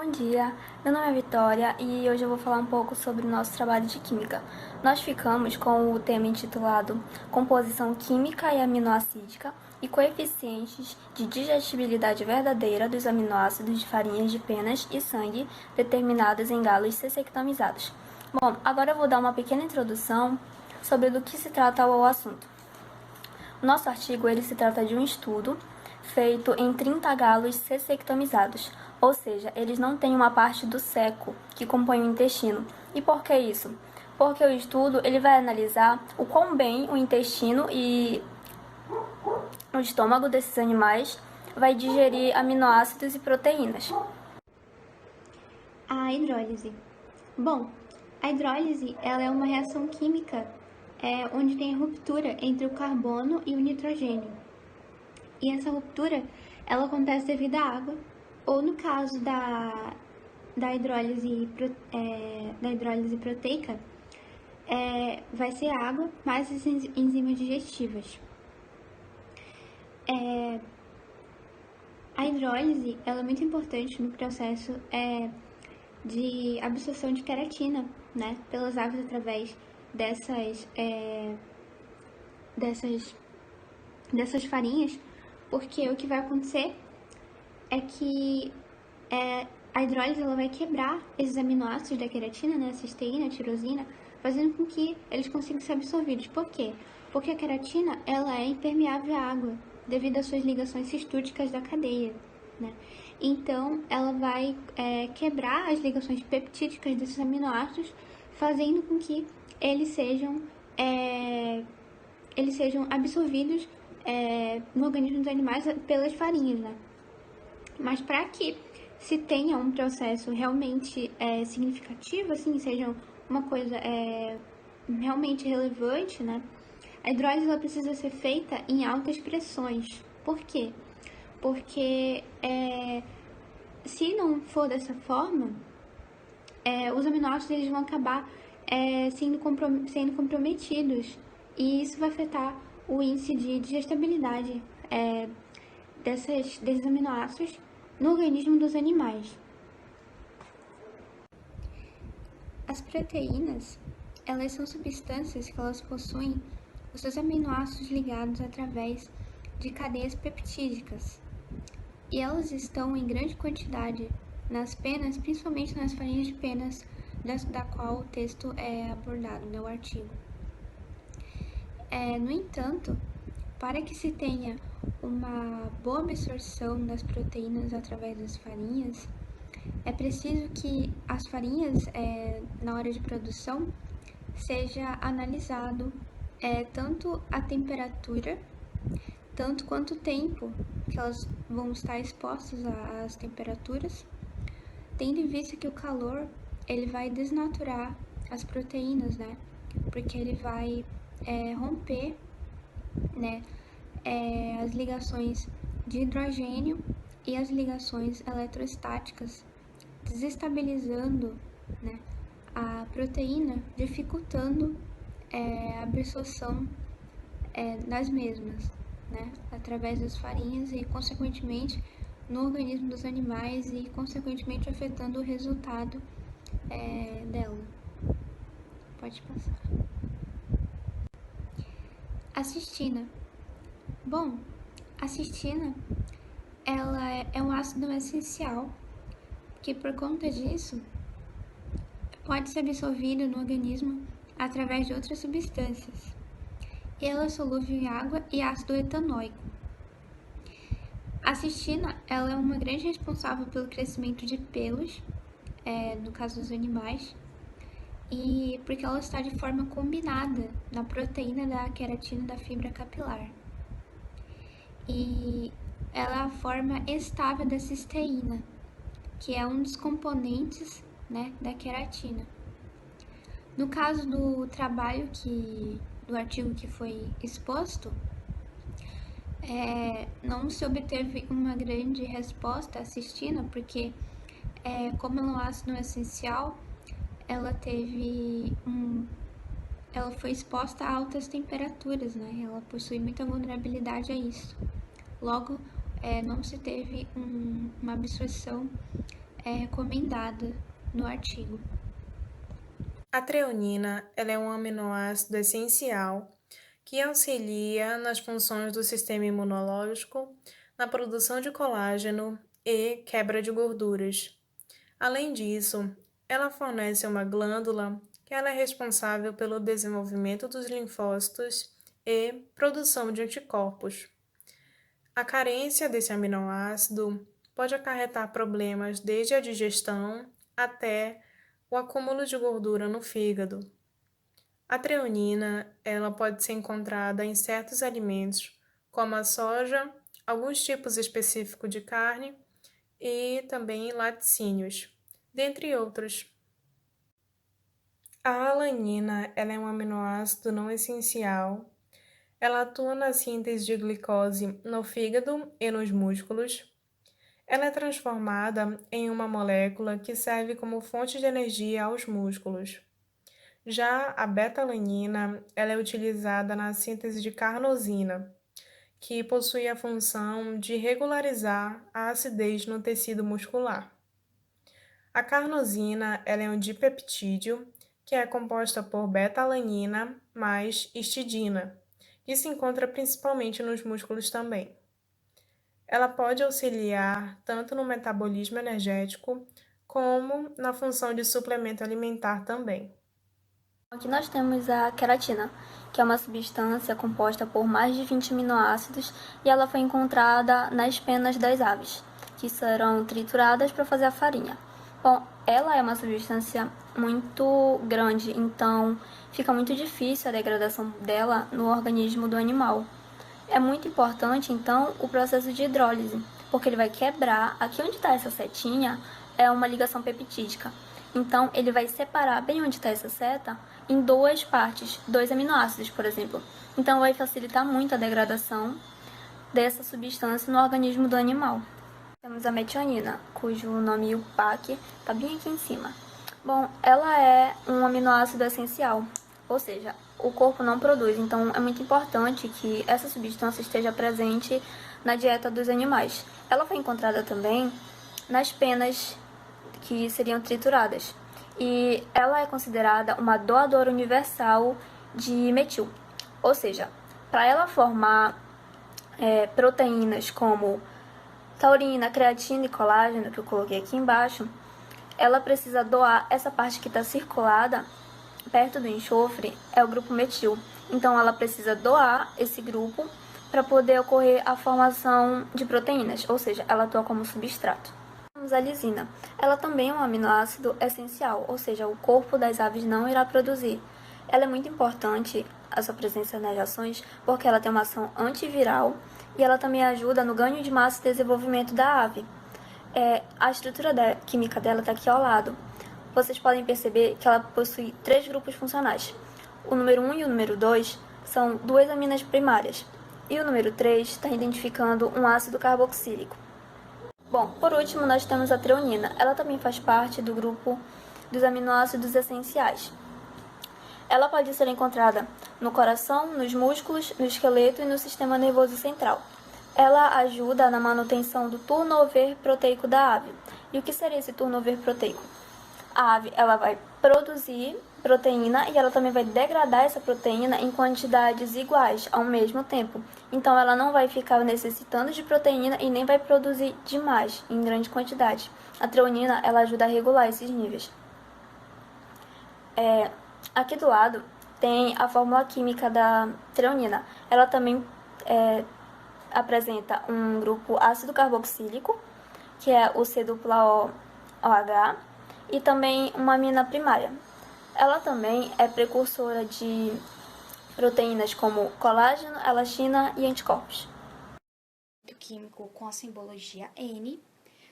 Bom dia, meu nome é Vitória e hoje eu vou falar um pouco sobre o nosso trabalho de química. Nós ficamos com o tema intitulado Composição Química e Aminoácida e Coeficientes de Digestibilidade Verdadeira dos Aminoácidos de farinhas de penas e sangue determinadas em galos sessectomizados. Bom, agora eu vou dar uma pequena introdução sobre do que se trata o assunto. O nosso artigo ele se trata de um estudo feito em 30 galos sessectomizados, ou seja, eles não têm uma parte do seco que compõe o intestino. E por que isso? Porque o estudo ele vai analisar o quão bem o intestino e o estômago desses animais vai digerir aminoácidos e proteínas. A hidrólise. Bom, a hidrólise ela é uma reação química onde tem a ruptura entre o carbono e o nitrogênio. E essa ruptura ela acontece devido à água, ou no caso da hidrólise proteica, vai ser água mais as enzimas digestivas. A hidrólise ela é muito importante no processo de absorção de queratina, né, pelas aves através dessas farinhas, porque o que vai acontecer é que a hidrólise ela vai quebrar esses aminoácidos da queratina, né, a cisteína, a tirosina, fazendo com que eles consigam ser absorvidos. Por quê? Porque a queratina ela é impermeável à água devido às suas ligações cistúticas da cadeia, né? Então, ela vai quebrar as ligações peptídicas desses aminoácidos, fazendo com que eles sejam absorvidos no organismo dos animais pelas farinhas, né? Mas para que se tenha um processo realmente significativo, assim, seja uma coisa realmente relevante, né? A hidrólise ela precisa ser feita em altas pressões. Por quê? Porque se não for dessa forma, os aminoácidos eles vão acabar sendo comprometidos e isso vai afetar o índice de digestibilidade desses aminoácidos no organismo dos animais. As proteínas, elas são substâncias que elas possuem os seus aminoácidos ligados através de cadeias peptídicas. E elas estão em grande quantidade nas penas, principalmente nas farinhas de penas, da qual o texto é abordado, no artigo. No entanto, para que se tenha uma boa absorção das proteínas através das farinhas, é preciso que as farinhas, na hora de produção, seja analisado tanto a temperatura, tanto quanto o tempo que elas vão estar expostas às temperaturas, tendo em vista que o calor ele vai desnaturar as proteínas, né? Porque ele vai romper, né, as ligações de hidrogênio e as ligações eletrostáticas, desestabilizando, né, a proteína, dificultando a absorção das mesmas, né, através das farinhas e, consequentemente, no organismo dos animais e, consequentemente, afetando o resultado dela. Pode passar. A cistina. Bom, a cistina ela é um ácido essencial que, por conta disso, pode ser absorvido no organismo através de outras substâncias. E ela é solúvel em água e ácido etanóico. A cistina ela é uma grande responsável pelo crescimento de pelos, no caso dos animais, e porque ela está de forma combinada na proteína da queratina da fibra capilar. E ela é a forma estável da cisteína, que é um dos componentes, né, da queratina. No caso do trabalho do artigo que foi exposto, não se obteve uma grande resposta à cistina, porque como ela é um ácido essencial, ela foi exposta a altas temperaturas, né? Ela possui muita vulnerabilidade a isso. Logo, não se teve uma absorção é recomendada no artigo. A treonina ela é um aminoácido essencial que auxilia nas funções do sistema imunológico, na produção de colágeno e quebra de gorduras. Além disso, ela fornece uma glândula que ela é responsável pelo desenvolvimento dos linfócitos e produção de anticorpos. A carência desse aminoácido pode acarretar problemas desde a digestão até o acúmulo de gordura no fígado. A treonina, ela pode ser encontrada em certos alimentos, como a soja, alguns tipos específicos de carne e também em laticínios, dentre outros. A alanina, ela é um aminoácido não essencial. Ela atua na síntese de glicose no fígado e nos músculos. Ela é transformada em uma molécula que serve como fonte de energia aos músculos. Já a beta-alanina, ela é utilizada na síntese de carnosina, que possui a função de regularizar a acidez no tecido muscular. A carnosina, ela é um dipeptídeo que é composta por beta-alanina mais histidina, que se encontra principalmente nos músculos também. Ela pode auxiliar tanto no metabolismo energético como na função de suplemento alimentar também. Aqui nós temos a queratina, que é uma substância composta por mais de 20 aminoácidos e ela foi encontrada nas penas das aves, que serão trituradas para fazer a farinha. Bom, ela é uma substância muito grande, então fica muito difícil a degradação dela no organismo do animal. É muito importante, então, o processo de hidrólise, porque ele vai quebrar, aqui onde está essa setinha, é uma ligação peptídica. Então, ele vai separar bem onde está essa seta em duas partes, dois aminoácidos, por exemplo. Então, vai facilitar muito a degradação dessa substância no organismo do animal. Temos a metionina, cujo nome UPAC está bem aqui em cima. Bom, ela é um aminoácido essencial, ou seja, o corpo não produz, então é muito importante que essa substância esteja presente na dieta dos animais. Ela foi encontrada também nas penas que seriam trituradas, e ela é considerada uma doadora universal de metil, ou seja, para ela formar proteínas como taurina, creatina e colágeno, que eu coloquei aqui embaixo, ela precisa doar essa parte que está circulada perto do enxofre, é o grupo metil. Então, ela precisa doar esse grupo para poder ocorrer a formação de proteínas, ou seja, ela atua como substrato. Temos a lisina. Ela também é um aminoácido essencial, ou seja, o corpo das aves não irá produzir. Ela é muito importante, a sua presença nas rações, porque ela tem uma ação antiviral e ela também ajuda no ganho de massa e desenvolvimento da ave. A estrutura química dela está aqui ao lado. Vocês podem perceber que ela possui três grupos funcionais. O número 1 e o número 2 são duas aminas primárias, e o número 3 está identificando um ácido carboxílico. Bom, por último, nós temos a treonina. Ela também faz parte do grupo dos aminoácidos essenciais. Ela pode ser encontrada no coração, nos músculos, no esqueleto e no sistema nervoso central. Ela ajuda na manutenção do turnover proteico da ave. E o que seria esse turnover proteico? A ave ela vai produzir proteína e ela também vai degradar essa proteína em quantidades iguais ao mesmo tempo. Então ela não vai ficar necessitando de proteína e nem vai produzir demais em grande quantidade. A treonina ela ajuda a regular esses níveis. Aqui do lado tem a fórmula química da treonina. Ela também apresenta um grupo ácido carboxílico, que é o C-OH, e também uma amina primária. Ela também é precursora de proteínas como colágeno, elastina e anticorpos. Químico com a simbologia N,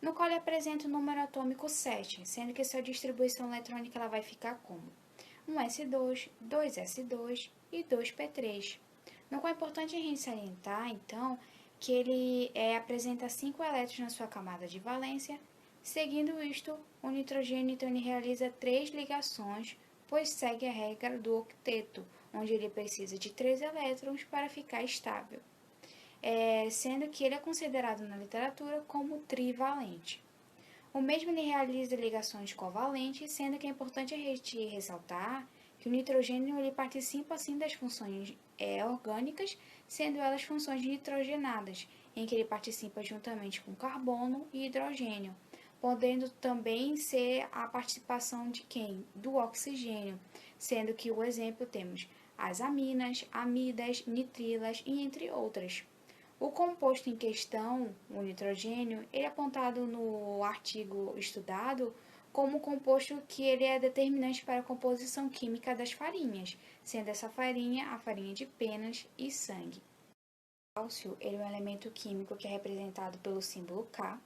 no qual ele apresenta o número atômico 7, sendo que sua distribuição eletrônica ela vai ficar como 1s2, 2s2 e 2p3. No qual é importante a gente salientar, então, que ele apresenta 5 elétrons na sua camada de valência. Seguindo isto, o nitrogênio então, ele realiza 3 ligações, pois segue a regra do octeto, onde ele precisa de 3 elétrons para ficar estável, sendo que ele é considerado na literatura como trivalente. O mesmo ele realiza ligações covalentes, sendo que é importante a gente ressaltar que o nitrogênio ele participa assim das funções orgânicas, sendo elas funções nitrogenadas, em que ele participa juntamente com carbono e hidrogênio, podendo também ser a participação de quem? Do oxigênio, sendo que o exemplo temos as aminas, amidas, nitrilas e entre outras. O composto em questão, o nitrogênio, ele é apontado no artigo estudado como composto que ele é determinante para a composição química das farinhas, sendo essa farinha a farinha de penas e sangue. O cálcio ele é um elemento químico que é representado pelo símbolo K,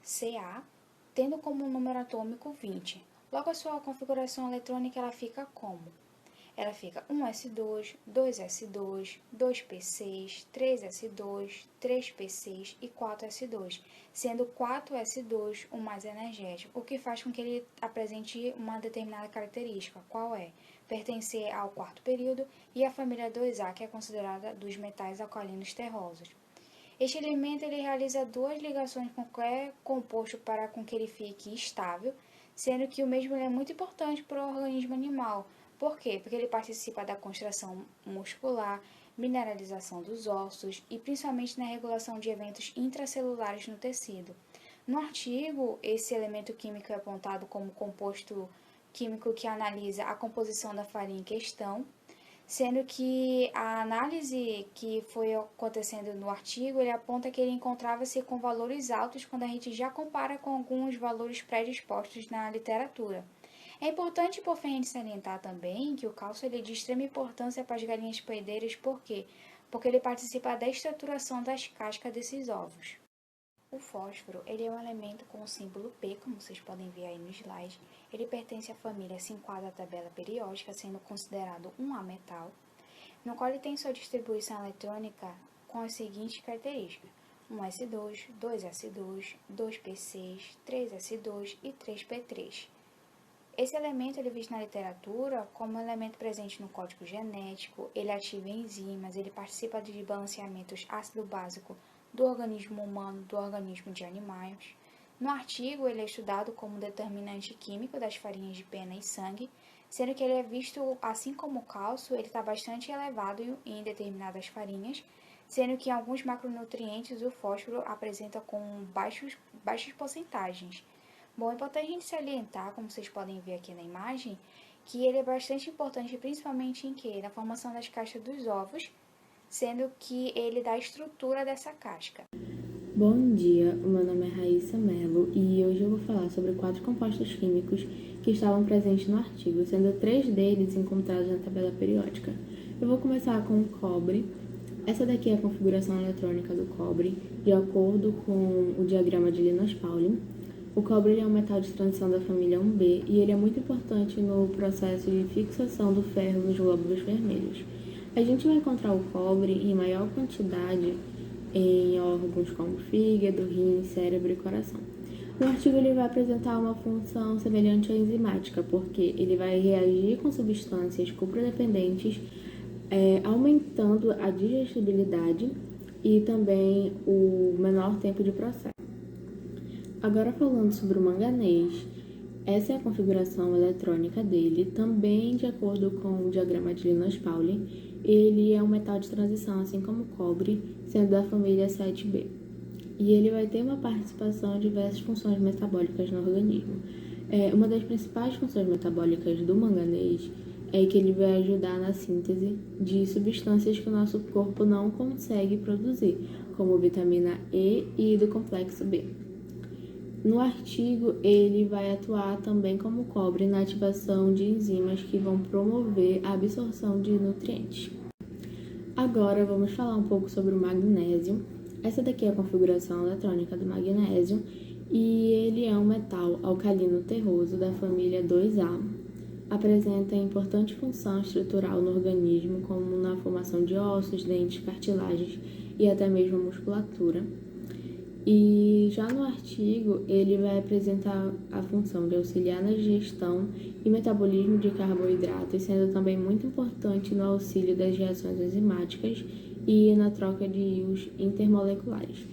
Ca, tendo como número atômico 20. Logo, a sua configuração eletrônica ela fica como? Ela fica 1s2, 2s2, 2p6, 3s2, 3p6 e 4s2, sendo 4s2 o mais energético, o que faz com que ele apresente uma determinada característica, qual é? Pertencer ao quarto período e à família 2A, que é considerada dos metais alcalinos terrosos. Este elemento ele realiza duas ligações com qualquer composto para com que ele fique estável, sendo que o mesmo é muito importante para o organismo animal. Por quê? Porque ele participa da contração muscular, mineralização dos ossos e principalmente na regulação de eventos intracelulares no tecido. No artigo, esse elemento químico é apontado como composto químico que analisa a composição da farinha em questão, sendo que a análise que foi acontecendo no artigo, ele aponta que ele encontrava-se com valores altos quando a gente já compara com alguns valores predispostos na literatura. É importante, por fim, a gente salientar também que o cálcio ele é de extrema importância para as galinhas poedeiras, por quê? Porque ele participa da estruturação das cascas desses ovos. O fósforo ele é um elemento com o símbolo P, como vocês podem ver aí no slide. Ele pertence à família 5A da tabela periódica, sendo considerado um ametal, no qual ele tem sua distribuição eletrônica com as seguintes características: 1s2, 2s2, 2p6, 3s2 e 3p3. Esse elemento ele é visto na literatura como um elemento presente no código genético, ele ativa enzimas, ele participa de balanceamentos ácido-básico do organismo humano, do organismo de animais. No artigo, ele é estudado como determinante químico das farinhas de pena e sangue, sendo que ele é visto, assim como o cálcio, ele está bastante elevado em determinadas farinhas, sendo que em alguns macronutrientes o fósforo apresenta com baixas porcentagens. Bom, é importante a gente salientar, como vocês podem ver aqui na imagem, que ele é bastante importante principalmente em quê? Na formação das cascas dos ovos, sendo que ele dá a estrutura dessa casca. Bom dia, o meu nome é Raíssa Mello e hoje eu vou falar sobre 4 compostos químicos que estavam presentes no artigo, sendo 3 deles encontrados na tabela periódica. Eu vou começar com o cobre. Essa daqui é a configuração eletrônica do cobre, de acordo com o diagrama de Linus-Pauling. O cobre é um metal de transição da família 1B e ele é muito importante no processo de fixação do ferro nos glóbulos vermelhos. A gente vai encontrar o cobre em maior quantidade em órgãos como fígado, rim, cérebro e coração. No artigo ele vai apresentar uma função semelhante à enzimática, porque ele vai reagir com substâncias cuprodependentes, aumentando a digestibilidade e também o menor tempo de processo. Agora falando sobre o manganês, essa é a configuração eletrônica dele, também de acordo com o diagrama de Linus-Pauling. Ele é um metal de transição, assim como o cobre, sendo da família 7B. E ele vai ter uma participação em diversas funções metabólicas no organismo. Uma das principais funções metabólicas do manganês é que ele vai ajudar na síntese de substâncias que o nosso corpo não consegue produzir, como vitamina E e do complexo B. No artigo, ele vai atuar também como cobre na ativação de enzimas que vão promover a absorção de nutrientes. Agora, vamos falar um pouco sobre o magnésio. Essa daqui é a configuração eletrônica do magnésio e ele é um metal alcalino terroso da família 2A. Apresenta importante função estrutural no organismo, como na formação de ossos, dentes, cartilagens e até mesmo musculatura. E já no artigo, ele vai apresentar a função de auxiliar na digestão e metabolismo de carboidratos, sendo também muito importante no auxílio das reações enzimáticas e na troca de íons intermoleculares.